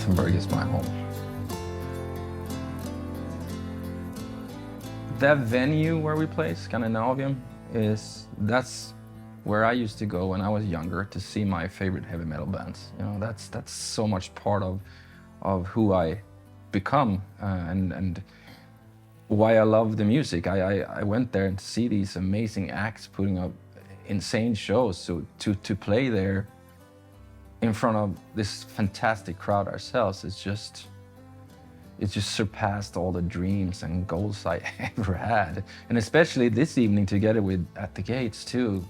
Gothenburg is my home. That venue where we play, Scandinavium, that's where I used to go when I was younger to see my favorite heavy metal bands. You know, that's so much part of who I become and why I love the music. I went there to see these amazing acts putting up insane shows. So to play there in front of this fantastic crowd ourselves, it just surpassed all the dreams and goals I ever had. And especially this evening together with At the Gates too.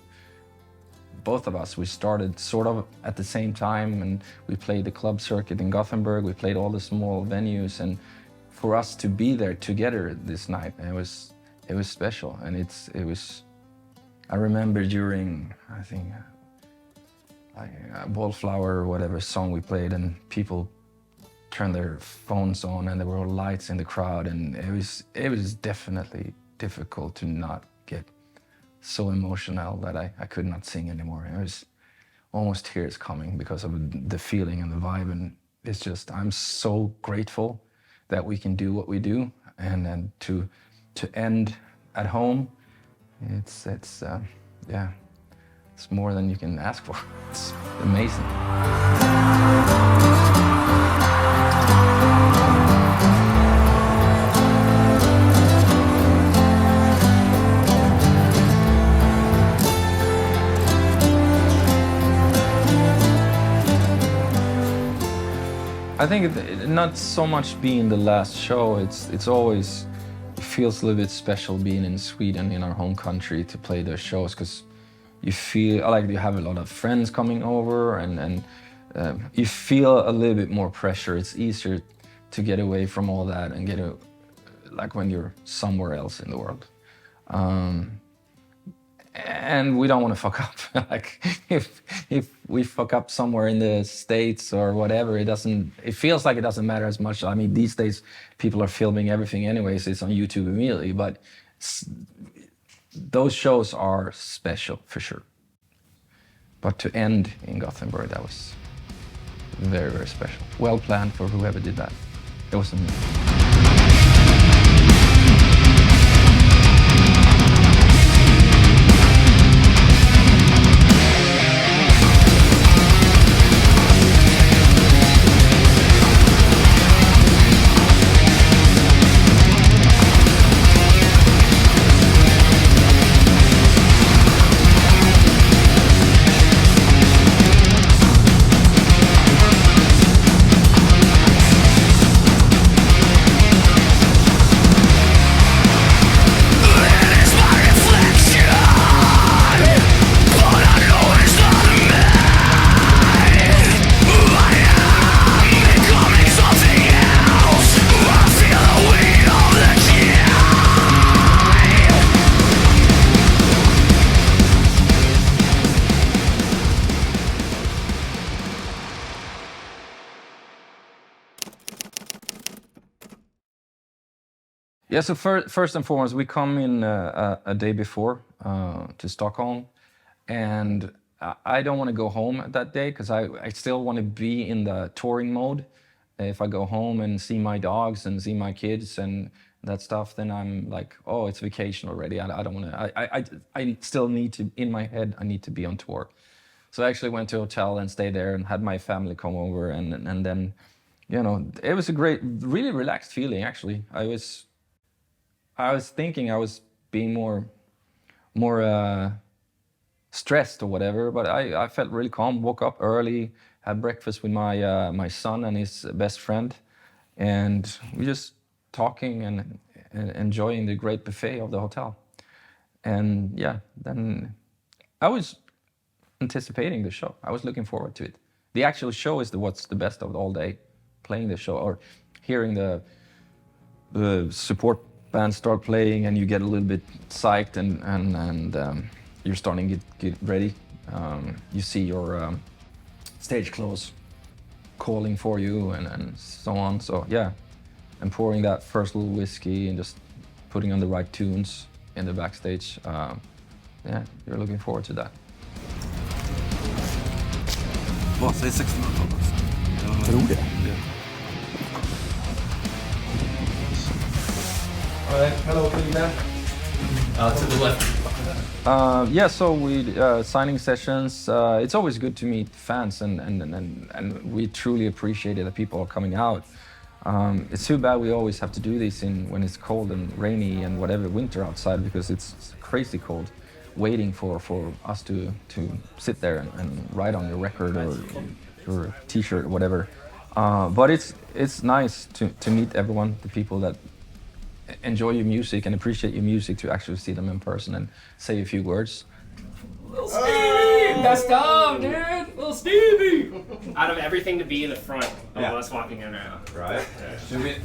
Both of us, we started sort of at the same time, and we played the club circuit in Gothenburg. We played all the small venues, and for us to be there together this night, it was special. And it was. I remember during, I think, Wallflower or whatever song we played, and people turned their phones on, and there were lights in the crowd, and it was definitely difficult to not get so emotional that I could not sing anymore. It was almost tears coming because of the feeling and the vibe, and it's just, I'm so grateful that we can do what we do, and then to end at home, it's yeah, it's more than you can ask for. It's amazing. I think not so much being the last show, it's always, it feels a little bit special being in Sweden, in our home country, to play those shows, because you feel like you have a lot of friends coming over, and you feel a little bit more pressure. It's easier to get away from all that and like when you're somewhere else in the world. And we don't want to fuck up. Like if we fuck up somewhere in the States or whatever, it feels like it doesn't matter as much. I mean, these days people are filming everything anyways. It's on YouTube immediately, but those shows are special for sure. But to end in Gothenburg, that was very, very special. Well planned for whoever did that. It was amazing. Yeah, so first and foremost, we come in a day before to Stockholm, and I don't want to go home that day because I still want to be in the touring mode. If I go home and see my dogs and see my kids and that stuff, then I'm like, oh, it's vacation already. I don't want to. I still need to, in my head, I need to be on tour. So I actually went to a hotel and stayed there and had my family come over, and then, you know, it was a great, really relaxed feeling actually. I was thinking I was being more stressed or whatever, but I felt really calm. Woke up early, had breakfast with my son and his best friend, and we just talking and enjoying the great buffet of the hotel. And yeah, then I was anticipating the show. I was looking forward to it. The actual show is what's the best of all day, playing the show or hearing the support band start playing, and you get a little bit psyched, and you're starting to get ready. You see your stage clothes calling for you, and so on. So yeah, and pouring that first little whiskey and just putting on the right tunes in the backstage. Yeah, you're looking forward to that. Vad säger 1600-talet? Tror det. Ja. right, hello, Peter. To the left. Yeah, so we signing sessions. It's always good to meet fans, and we truly appreciate it that people are coming out. It's too bad we always have to do this when it's cold and rainy and whatever winter outside, because it's crazy cold. Waiting for us to sit there and write on your record or your T-shirt or whatever. But it's nice to meet everyone, the people that enjoy your music and appreciate your music, to actually see them in person and say a few words. Little Stevie! Best of, dude! Little Stevie! Out of everything to be in the front of us walking in now. Right.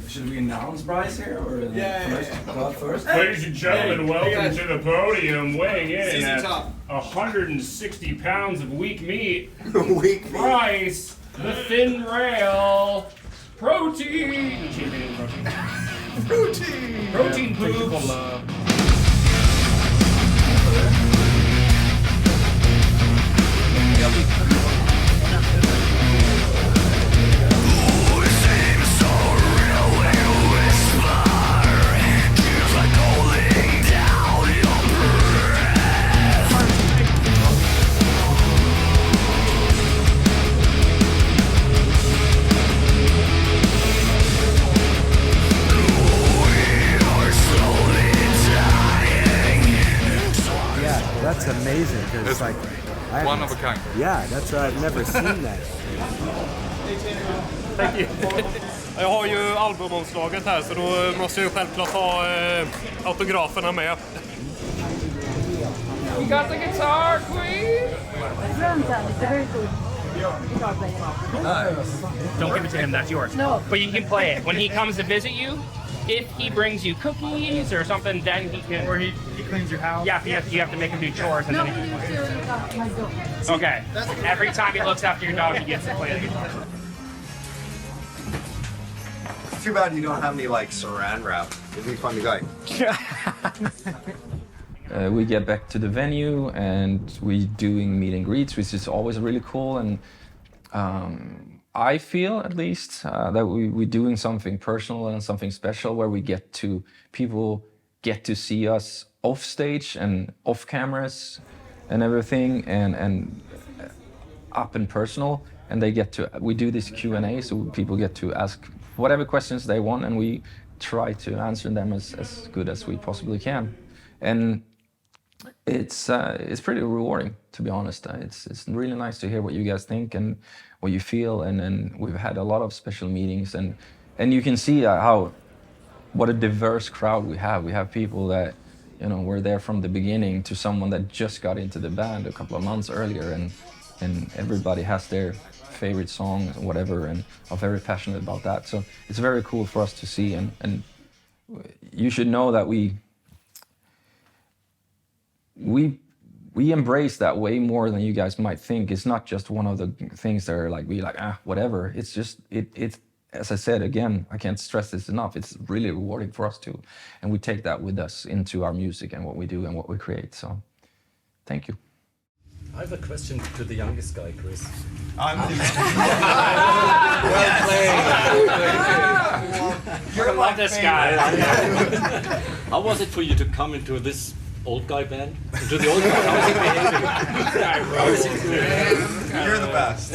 Should we announce Bryce here or first? Ladies and gentlemen, welcome to the podium, weighing in at 160 pounds of weak meat. Weak Bryce, the thin rail, protein. Protein poops. That's amazing, because it's like one of a kind. Yeah, that's I've never seen that. Thank you. Jag har ju albumomslaget här, så då måste jag ju självklart ha autograferna med. We got the guitar queen. Very good. Don't give it to him, that's yours. No. But you can play it. When he comes to visit you, if he brings you cookies or something, then he can... Or he cleans your house. Yeah, you have to make him do chores. And No, then you need to look after my dog. okay. Every time he looks after your dog, he gets to play the guitar. Too bad you don't have any like saran wrap. It'd be fun to go. We get back to the venue and we doing meet and greets, which is always really cool. And I feel, at least, that we're doing something personal and something special, where people get to see us off stage and off cameras and everything, and up and personal. And we do this Q&A, so people get to ask whatever questions they want, and we try to answer them as good as we possibly can. And it's pretty rewarding, to be honest. It's really nice to hear what you guys think and what you feel, and we've had a lot of special meetings, and you can see what a diverse crowd we have. We have people that, were there from the beginning to someone that just got into the band a couple of months earlier, and everybody has their favorite songs and whatever, and are very passionate about that. So it's very cool for us to see, and you should know that we embrace that way more than you guys might think. It's not just one of the things that are whatever. It's just, as I said, again, I can't stress this enough. It's really rewarding for us too. And we take that with us into our music and what we do and what we create. So thank you. I have a question to the youngest guy, Chris. I'm Well played. I love this guy. How was it for you to come into this old guy band? Into the old guy? How is he behaving? You're the best.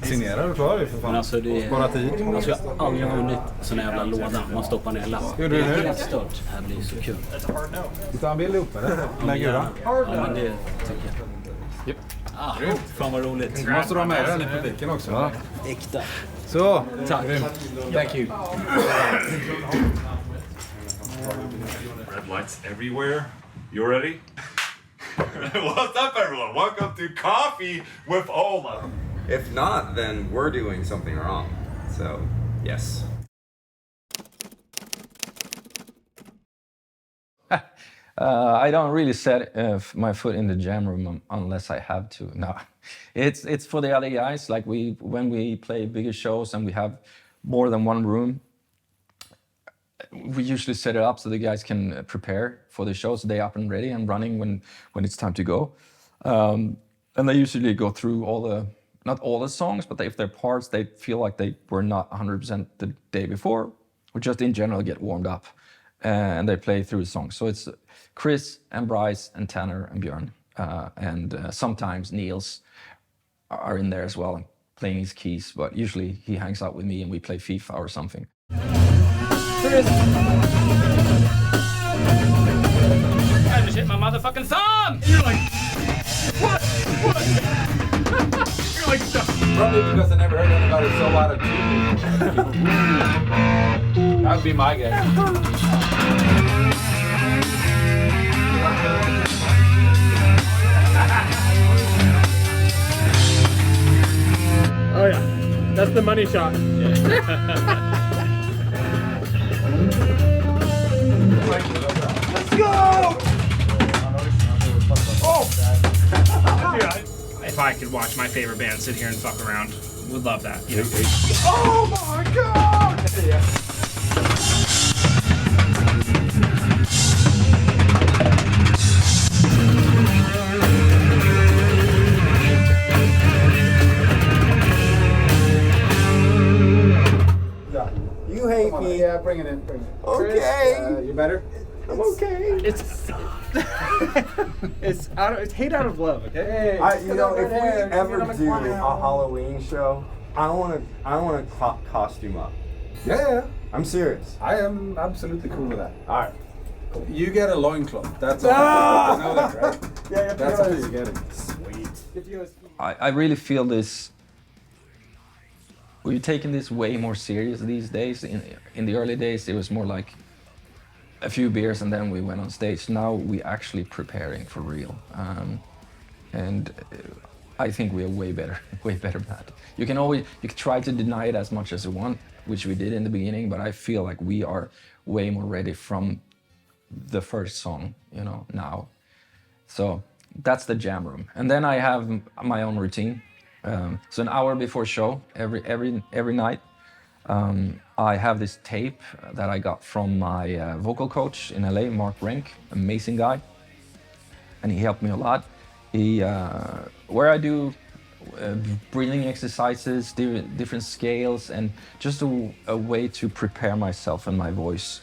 Signerar du klar för fan? Alltså det är... Spara tid. Alltså jag har aldrig vunnit sån jävla låda. Man stoppar ner lapp. Gjorde du Det är det? helt stört. Det här blir så kul. Vi tar en bild ihop eller? Lägger du den? Ja, men det tycker jag. Yep. Fan vad roligt. Så måste du ha med den i publiken också. Ja. Äkta. Så, tack. Thank you. Red lights everywhere. You ready? What's up, everyone? Welcome to Coffee with Ola. If not, then we're doing something wrong. So, yes. I don't really set my foot in the jam room unless I have to. No, it's for the other guys. Like when we play bigger shows and we have more than one room, we usually set it up so the guys can prepare for the show, so they're up and ready and running when it's time to go. And they usually go through not all the songs, but if there are parts they feel like they were not 100% the day before, or just in general get warmed up. and they play through the song. So it's Chris and Bryce and Tanner and Björn, and sometimes Niels are in there as well, playing his keys. But usually he hangs out with me and we play FIFA or something. I just hit my motherfucking thumb! You're like, what? You're like, probably because I never heard anybody so out of tune. That would be my guess. Oh yeah, that's the money shot. Let's go! Oh! If I could watch my favorite band sit here and fuck around, would love that. You know? Oh my god! You hate me. Yeah, bring it in. Okay. You better? I'm okay. It's it's hate out of love, okay? You know, if we ever do a Halloween show, I want to costume up. Yeah. I'm serious. I am absolutely cool with that. All right. You get a loincloth. That's all. You know that, right? Yeah, That's all you're getting. Sweet. I really feel this. We're taking this way more serious these days. In the early days, it was more like a few beers and then we went on stage. Now we actually preparing for real, and I think we are way better at that. You can try to deny it as much as you want, which we did in the beginning, but I feel like we are way more ready from the first song, you know, now. So that's the jam room, and then I have my own routine. So an hour before show, every night, I have this tape that I got from my vocal coach in LA, Mark Renk, amazing guy, and he helped me a lot. Where I do breathing exercises, different scales, and just a way to prepare myself and my voice.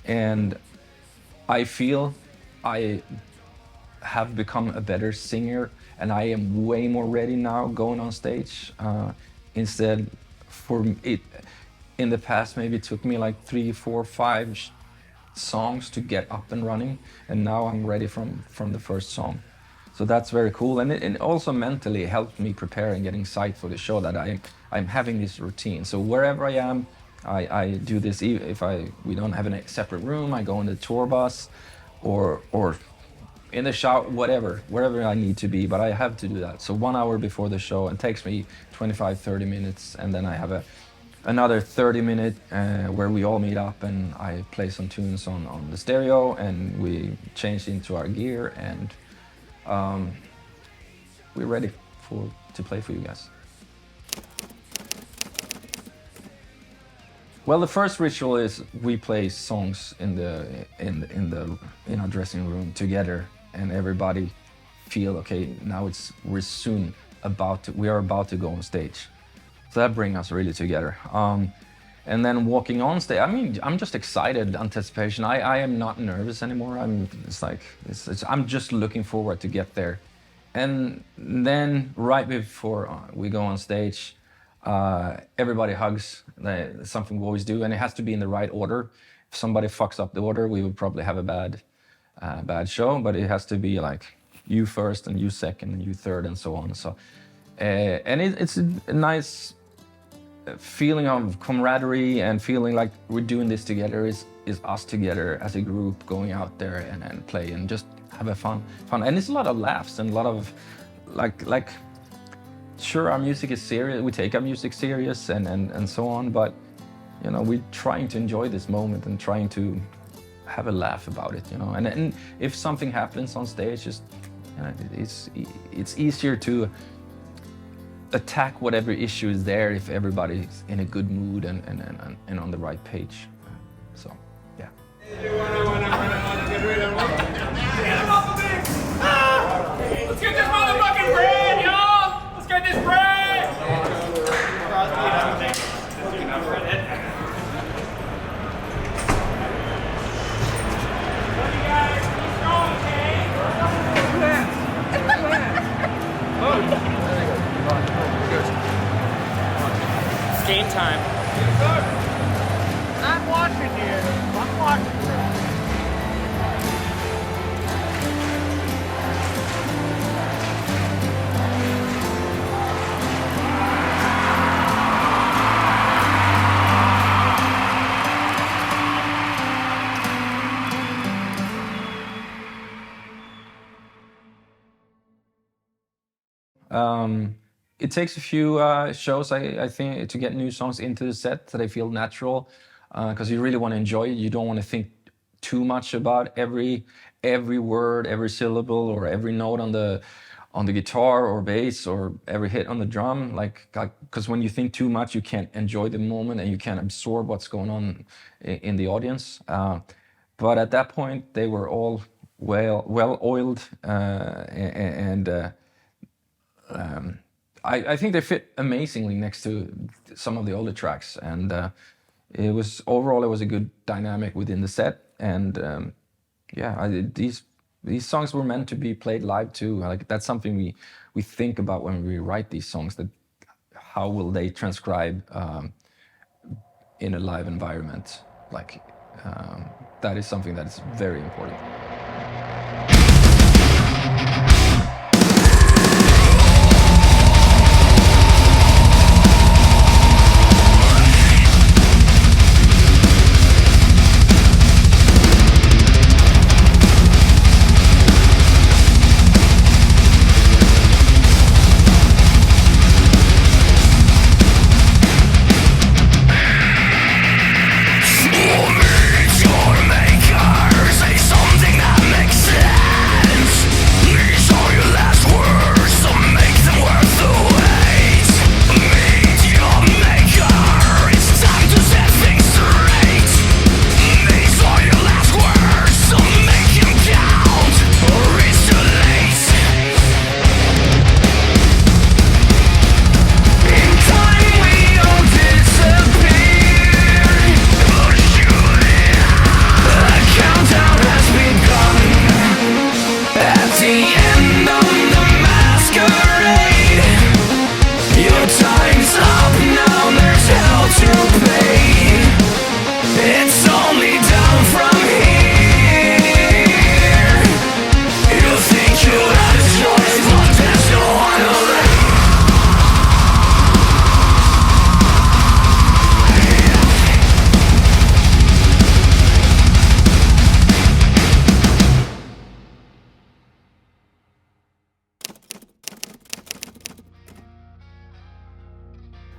And I feel I have become a better singer, and I am way more ready now going on stage. Instead, for it, in the past, maybe it took me like 3, 4, 5 songs to get up and running, and now I'm ready from the first song. So that's very cool, and it also mentally helped me prepare and getting psyched for the show that I'm having this routine. So wherever I am, I do this. If we don't have a separate room, I go in the tour bus, or in the shower, wherever I need to be, but I have to do that. So 1 hour before the show, it takes me 25-30 minutes, and then I have another 30-minute where we all meet up and I play some tunes on the stereo, and we change into our gear, and we're ready to play for you guys. Well, the first ritual is we play songs in our dressing room together, and everybody feel okay. Now we are about to go on stage, so that brings us really together. And then walking on stage, I mean, I'm just excited, anticipation. I am not nervous anymore. I'm just looking forward to get there. And then right before we go on stage, everybody hugs. Something we always do, and it has to be in the right order. If somebody fucks up the order, we would probably have a bad show. But it has to be like you first, and you second, and you third, and so on. So, and it's a nice feeling of camaraderie and feeling like we're doing this together. Is us together as a group going out there and play and just have a fun. And it's a lot of laughs and a lot of like. Sure, our music is serious. We take our music serious and so on, but you know, we're trying to enjoy this moment and trying to have a laugh about it, you know. And if something happens on stage, just you know, it's easier to attack whatever issue is there if everybody's in a good mood and on the right page. So, yeah. Let's get this motherfucking bread, y'all! Let's get this bread! It takes a few shows, I think, to get new songs into the set so they feel natural, because you really want to enjoy it. You don't want to think too much about every word, every syllable, or every note on the guitar or bass, or every hit on the drum. Because when you think too much, you can't enjoy the moment and you can't absorb what's going on in the audience. But at that point, they were all well oiled, and I think they fit amazingly next to some of the older tracks, and it was a good dynamic within the set. And these songs were meant to be played live too. Like, that's something we think about when we write these songs, that how will they transcribe in a live environment. That is something that is very important.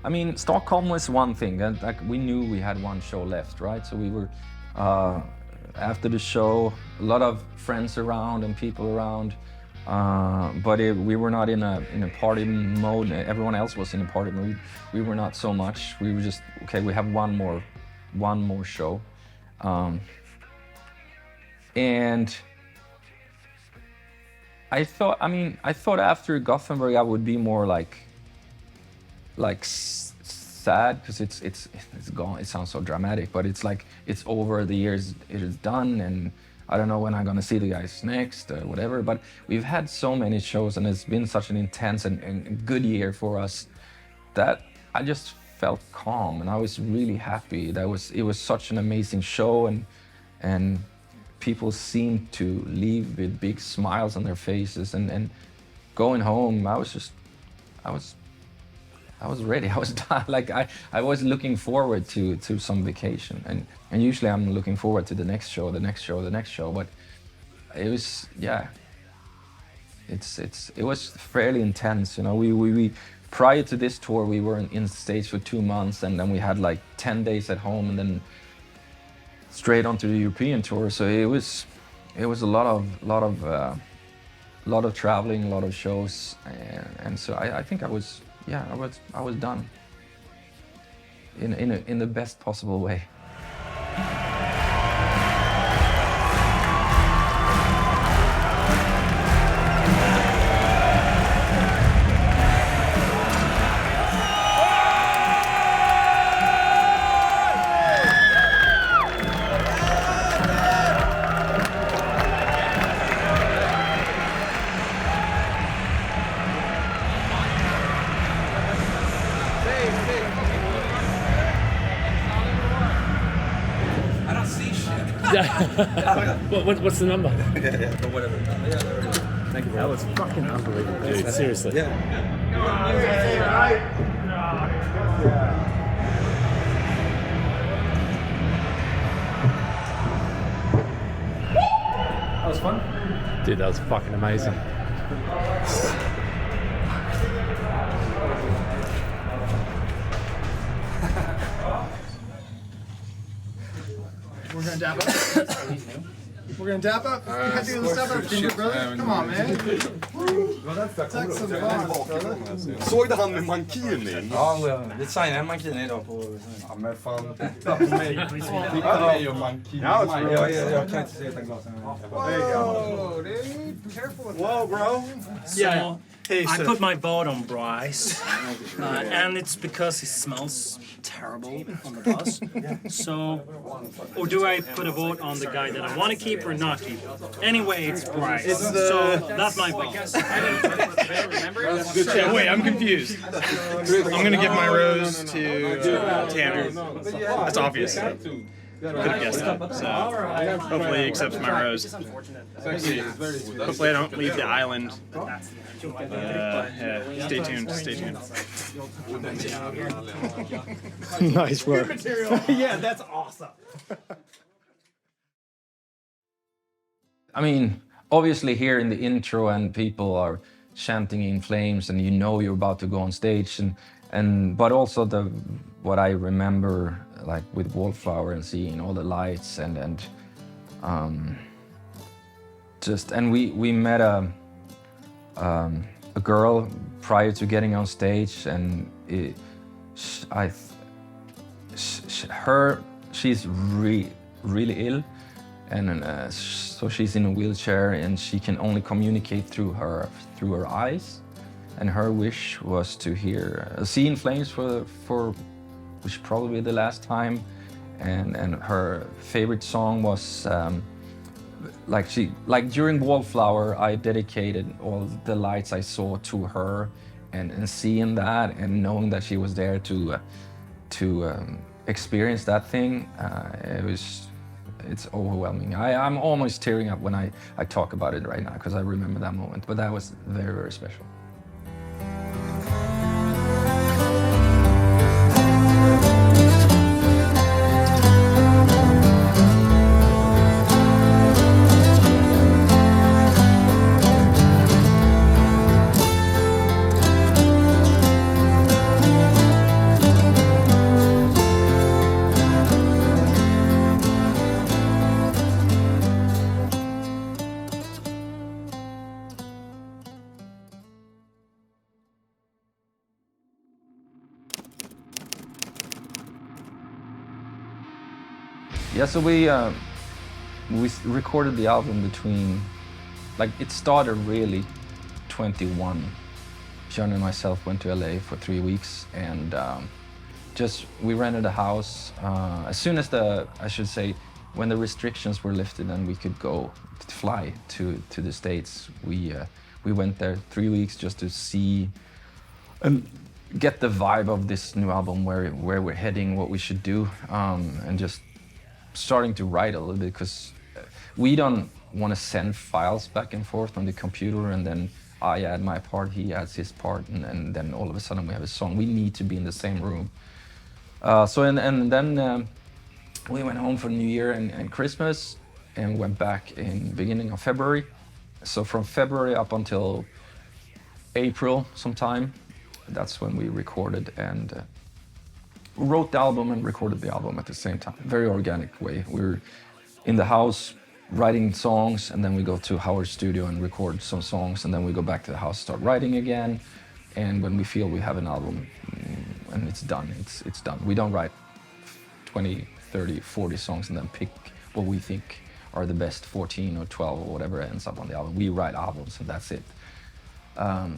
I mean, Stockholm was one thing, and we knew we had one show left, right? So we were, after the show, a lot of friends around and people around, but we were not in a party mode. Everyone else was in a party mode. We were not so much. We were just, okay, we have one more show, and I thought after Gothenburg I would be more like sad, because it's gone. It sounds so dramatic, but it's like it's over. The years, it is done, and I don't know when I'm gonna see the guys next or whatever. But we've had so many shows, and it's been such an intense and good year for us that I just felt calm, and I was really happy. It was such an amazing show, and people seemed to leave with big smiles on their faces, and going home, I was ready. I was done. Like I was looking forward to some vacation, and usually I'm looking forward to the next show. But it was, yeah. It was fairly intense, you know. We prior to this tour we were in the States for 2 months, and then we had like 10 days at home, and then straight onto the European tour. So it was a lot of traveling, a lot of shows, and so I think I was done in the best possible way. What's the number? Yeah, but whatever. Thank you. That was fucking unbelievable, dude. Seriously. Yeah. That was fun. Dude, that was fucking amazing. We're gonna dap up. We're gonna dap up. You gotta do the stuff up, ginger brother. Come on, man. Take some bombs, brother. Såg du han med mankini? Ja, vi signade en mankini idag på... Ja men fan, titta på mig. Titta på mig och mankini. Jag kan inte se utan glasen. Whoa, dude. Careful with Whoa, bro. Yeah. I put my vote on Bryce, and it's because he smells terrible on the bus. So, or do I put a vote on the guy that I want to keep or not keep? Anyway, it's Bryce. So that's my vote. Yeah, wait, I'm confused. I'm gonna give my rose to Tanner. That's obvious. Could have guessed that. So hopefully he accepts my rose. Hopefully I don't leave the island. Yeah, stay tuned. Stay tuned. Nice work. Yeah, that's awesome. I mean, obviously here in the intro and people are chanting In Flames and you know you're about to go on stage but also what I remember like with Wallflower and seeing all the lights and we met a girl prior to getting on stage and she's really ill and so she's in a wheelchair and she can only communicate through her eyes, and her wish was to see In Flames for which probably the last time, and her favorite song was like during Wallflower I dedicated all the lights I saw to her, and seeing that and knowing that she was there to experience that thing, it's overwhelming. I'm almost tearing up when I talk about it right now because I remember that moment, but that was very, very special. Yeah, so we recorded the album between, like it started really 21. John and myself went to LA for 3 weeks and we rented a house. As soon as when the restrictions were lifted and we could fly to the States, we went there 3 weeks just to see and get the vibe of this new album, where we're heading, what we should do, and just starting to write a little bit, because we don't want to send files back and forth on the computer and then I add my part, he adds his part, and then all of a sudden we have a song. We need to be in the same room. Then we went home for New Year and Christmas and went back in beginning of February. So from February up until April sometime, that's when we recorded and wrote the album and recorded the album at the same time. Very organic way. We were in the house writing songs, and then we go to Howard's studio and record some songs, and then we go back to the house, start writing again. And when we feel we have an album and it's done, it's done. We don't write 20, 30, 40 songs and then pick what we think are the best 14 or 12 or whatever ends up on the album. We write albums and that's it.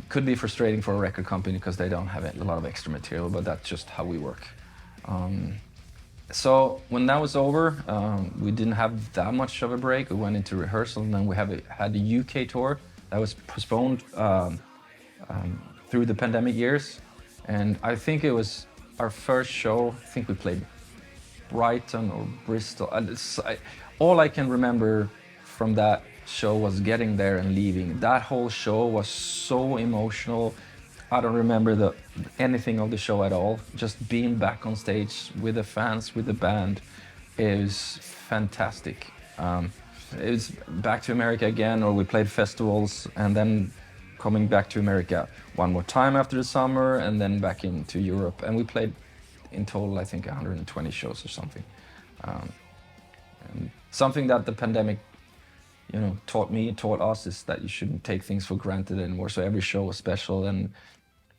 Could be frustrating for a record company because they don't have a lot of extra material, but that's just how we work. So when that was over, we didn't have that much of a break. We went into rehearsal, and then we had the UK tour that was postponed through the pandemic years. And I think it was our first show. I think we played Brighton or Bristol. All I can remember from that show was getting there and leaving. That whole show was so emotional. I don't remember anything of the show at all. Just being back on stage with the fans, with the band, is fantastic. It was back to America again, or we played festivals, and then coming back to America one more time after the summer, and then back into Europe. And we played in total, I think, 120 shows or something. something that the pandemic, taught us is that you shouldn't take things for granted anymore. So every show was special, and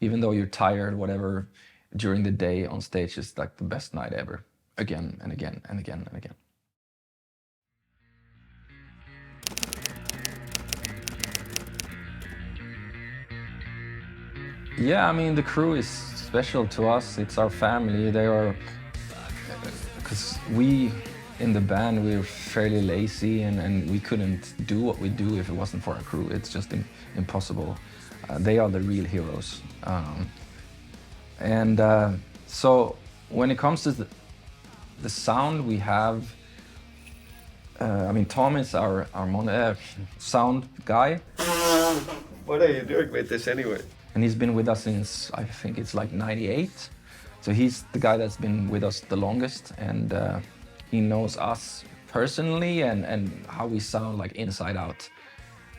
even though you're tired, whatever, during the day on stage is like the best night ever, again and again and again and again. Yeah, I mean, the crew is special to us. It's our family. They are, because we in the band, we're fairly lazy, and we couldn't do what we do if it wasn't for our crew. It's just impossible. They are the real heroes. So when it comes to the sound we have, I mean, Tom is our sound guy. What are you doing with this anyway? And he's been with us since, I think it's like 98. So he's the guy that's been with us the longest, and he knows us personally and how we sound like inside out.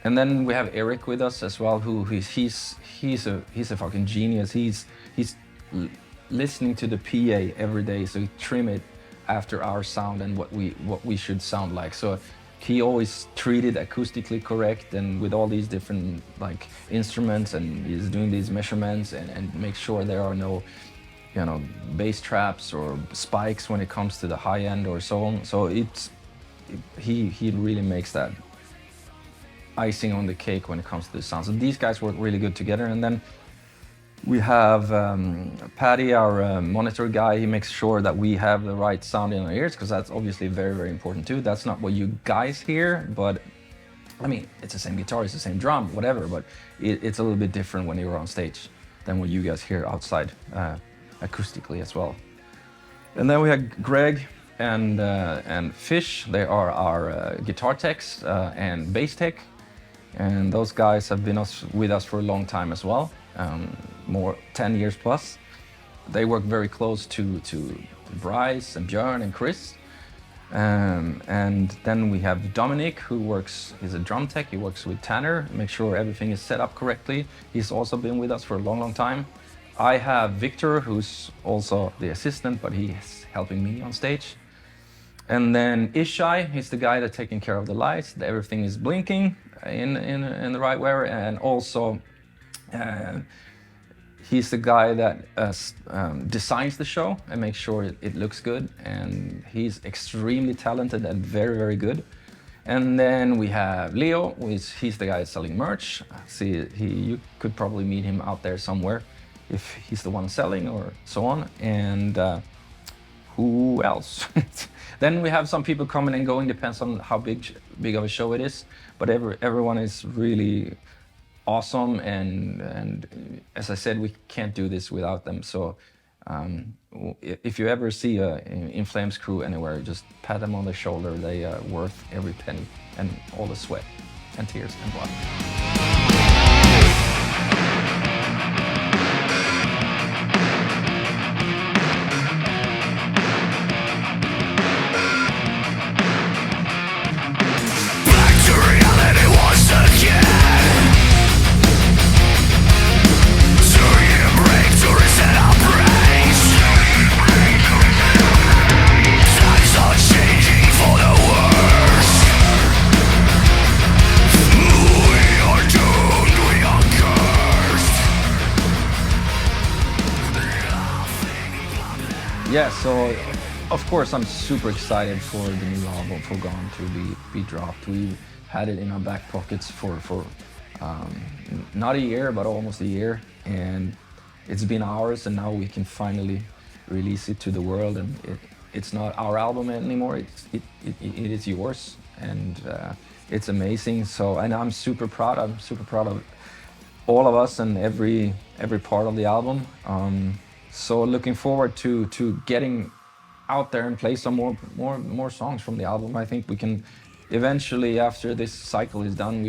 And then we have Eric with us as well, who he's a fucking genius. He's listening to the PA every day, so he trim it after our sound and what we should sound like. So he always treated acoustically correct, and with all these different like instruments, and he's doing these measurements and make sure there are no, bass traps or spikes when it comes to the high end or so on. So he really makes that icing on the cake when it comes to the sound. So these guys work really good together. And then we have Paddy, our monitor guy. He makes sure that we have the right sound in our ears, because that's obviously very, very important too. That's not what you guys hear, but I mean, it's the same guitar, it's the same drum, whatever, but it's a little bit different when you're on stage than what you guys hear outside acoustically as well. And then we have Greg and Fish. They are our guitar techs and bass tech, and those guys have been with us for a long time as well. More 10 years plus. They work very close to Bryce and Björn and Chris. And then we have Dominic, he's a drum tech. He works with Tanner, make sure everything is set up correctly. He's also been with us for a long, long time. I have Victor, who's also the assistant, but he's helping me on stage. And then Ishai, he's the guy that's taking care of the lights, that everything is blinking in the right way, and also he's the guy that designs the show and makes sure it looks good, and he's extremely talented and very, very good. And then we have Leo, he's the guy selling merch. You could probably meet him out there somewhere if he's the one selling or so on. And who else? Then we have some people coming and going, depends on how big of a show it is. But everyone is really awesome, and as I said, we can't do this without them. So if you ever see a In Flames crew anywhere, just pat them on the shoulder. They are worth every penny and all the sweat and tears and blood. Yeah, so of course I'm super excited for the new album, For Gone, to be dropped. We had it in our back pockets for not a year, but almost a year, and it's been ours, and now we can finally release it to the world. And it's not our album anymore; it is yours, and it's amazing. So, and I'm super proud. I'm super proud of all of us and every part of the album. So looking forward to getting out there and play some more songs from the album. I think we can eventually, after this cycle is done,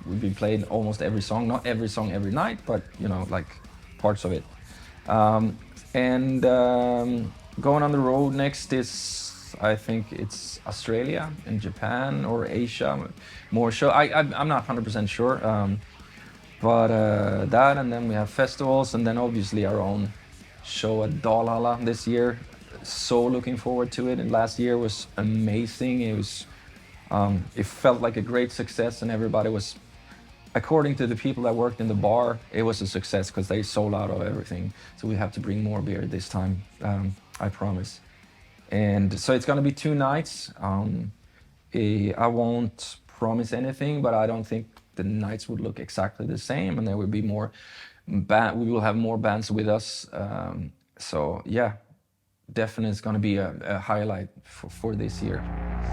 we'll be playing almost every song. Not every song every night, but like parts of it. Going on the road next is, I think it's Australia and Japan or Asia. More show. I'm not 100% sure. But that, and then we have festivals, and then obviously our own show at Dalhalla this year, so looking forward to it, and last year was amazing. It felt like a great success, and everybody was, according to the people that worked in the bar, it was a success because they sold out of everything. So we have to bring more beer this time, I promise. And so it's gonna be 2 nights. I won't promise anything, but I don't think the nights would look exactly the same, and there will be more we will have more bands with us. So yeah, definitely it's gonna be a highlight for this year,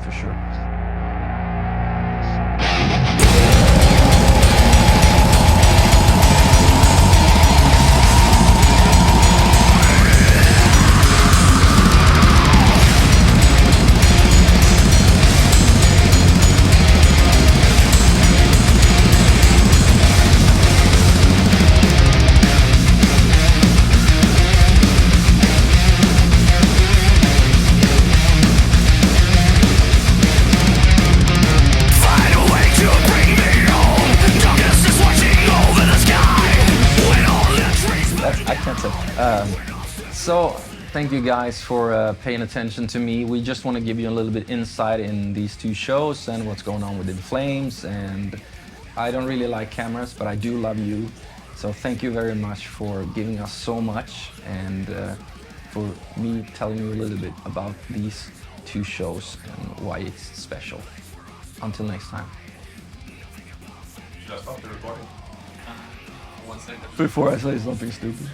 for sure. I can't say. So thank you guys for paying attention to me. We just want to give you a little bit insight in these 2 shows and what's going on within Flames. And I don't really like cameras, but I do love you. So thank you very much for giving us so much, and for me telling you a little bit about these 2 shows and why it's special. Until next time. Should I stop the recording? 1 second. Before I say something stupid.